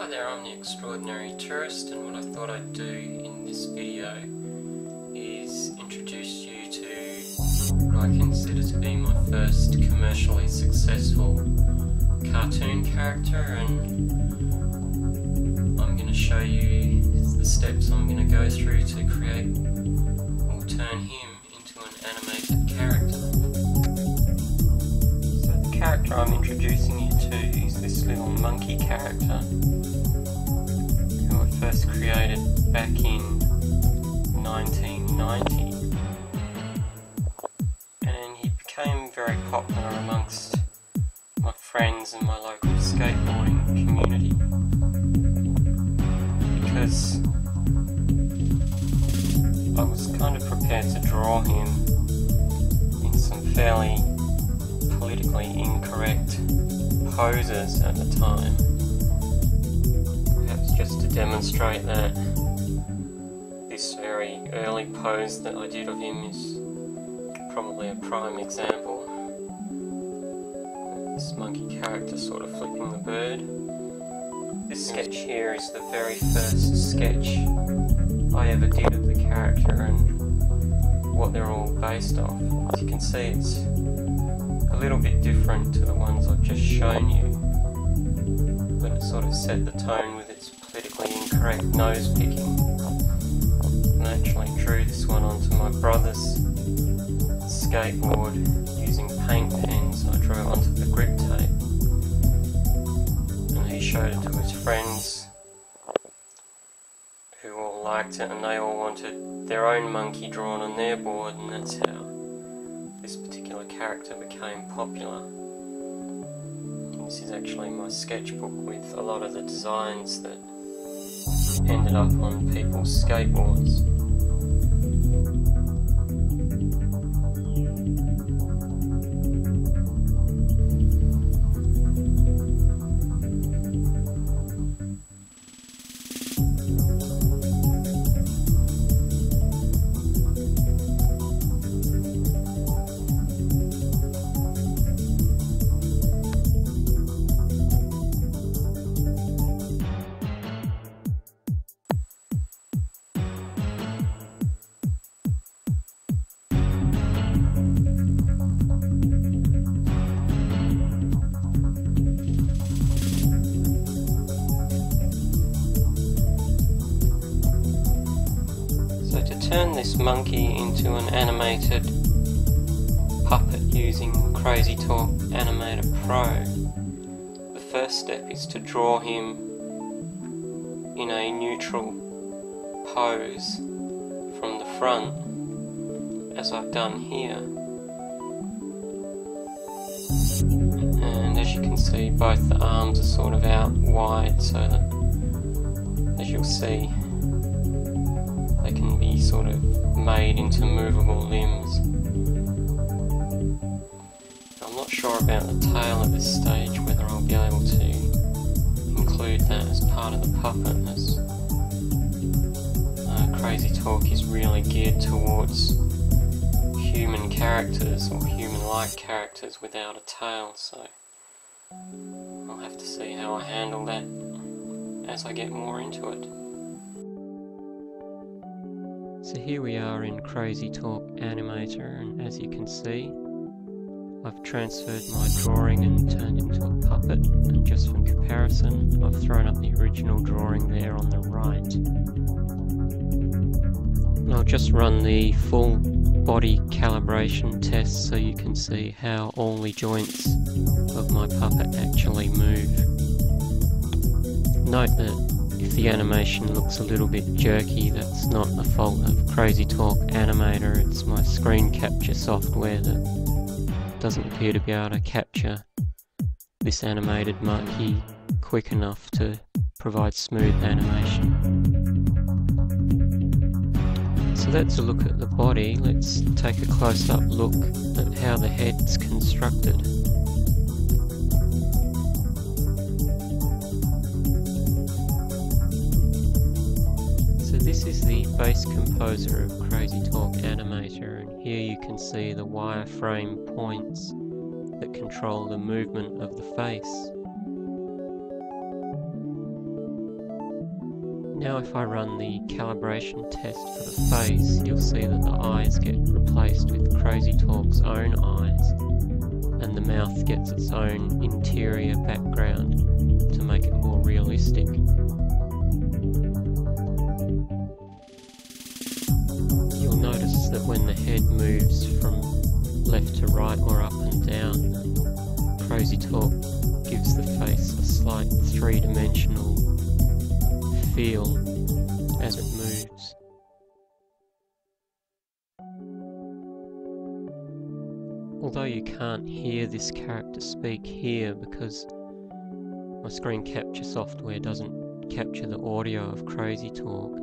Hi there, I'm the Extraordinary Tourist, and what I thought I'd do in this video is introduce you to what I consider to be my first commercially successful cartoon character, and I'm going to show you the steps I'm going to go through to create or turn him into an animated character. So the character I'm introducing you to is this little monkey character who I first created back in 1990, and he became very popular amongst my friends and my local skateboarding community because I was kind of prepared to draw him in some fairly politically incorrect poses at the time, perhaps just to demonstrate that this very early pose that I did of him is probably a prime example. This monkey character sort of flipping the bird. This sketch here is the very first sketch I ever did of the character and what they're all based off. As you can see, it's a little bit different to the ones I've just shown you, but it sort of set the tone with its politically incorrect nose picking. And I actually drew this one onto my brother's skateboard using paint pens. I drew it onto the grip tape, and he showed it to his friends who all liked it, and they all wanted their own monkey drawn on their board, and that's how this particular character became popular. And this is actually my sketchbook with a lot of the designs that ended up on people's skateboards. Turn this monkey into an animated puppet using Crazy Talk Animator Pro. The first step is to draw him in a neutral pose from the front, as I've done here. And as you can see, both the arms are sort of out wide, so that, as you'll see, they can be sort of made into movable limbs. I'm not sure about the tail at this stage, whether I'll be able to include that as part of the puppet, as Crazy Talk is really geared towards human characters or human-like characters without a tail, so I'll have to see how I handle that as I get more into it. So here we are in Crazy Talk Animator, and as you can see, I've transferred my drawing and turned into a puppet, and just for comparison, I've thrown up the original drawing there on the right. And I'll just run the full body calibration test so you can see how all the joints of my puppet actually move. Note that if the animation looks a little bit jerky, that's not the fault of Crazy Talk Animator, it's my screen capture software that doesn't appear to be able to capture this animated monkey quick enough to provide smooth animation. So that's a look at the body. Let's take a close-up look at how the head's constructed. This is the base composer of Crazy Talk Animator, and here you can see the wireframe points that control the movement of the face. Now if I run the calibration test for the face, you'll see that the eyes get replaced with Crazy Talk's own eyes, and the mouth gets its own interior background to make it more realistic. You'll notice that when the head moves from left to right or up and down, Crazy Talk gives the face a slight three-dimensional feel as it moves. Although you can't hear this character speak here because my screen capture software doesn't capture the audio of Crazy Talk,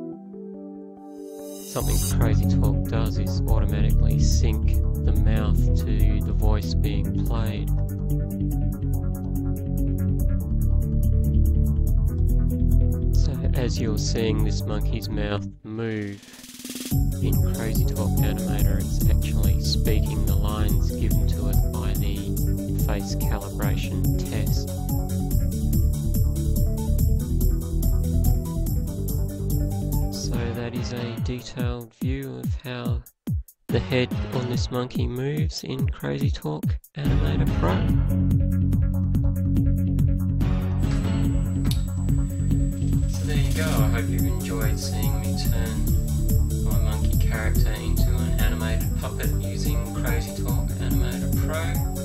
something Crazy Talk does is automatically sync the mouth to the voice being played. So as you're seeing this monkey's mouth move in Crazy Talk Animator, it's actually speaking the lines given to it by the face calibration test. So that is a detailed view of how the head on this monkey moves in Crazy Talk Animator Pro. So there you go, I hope you've enjoyed seeing me turn my monkey character into an animated puppet using Crazy Talk Animator Pro.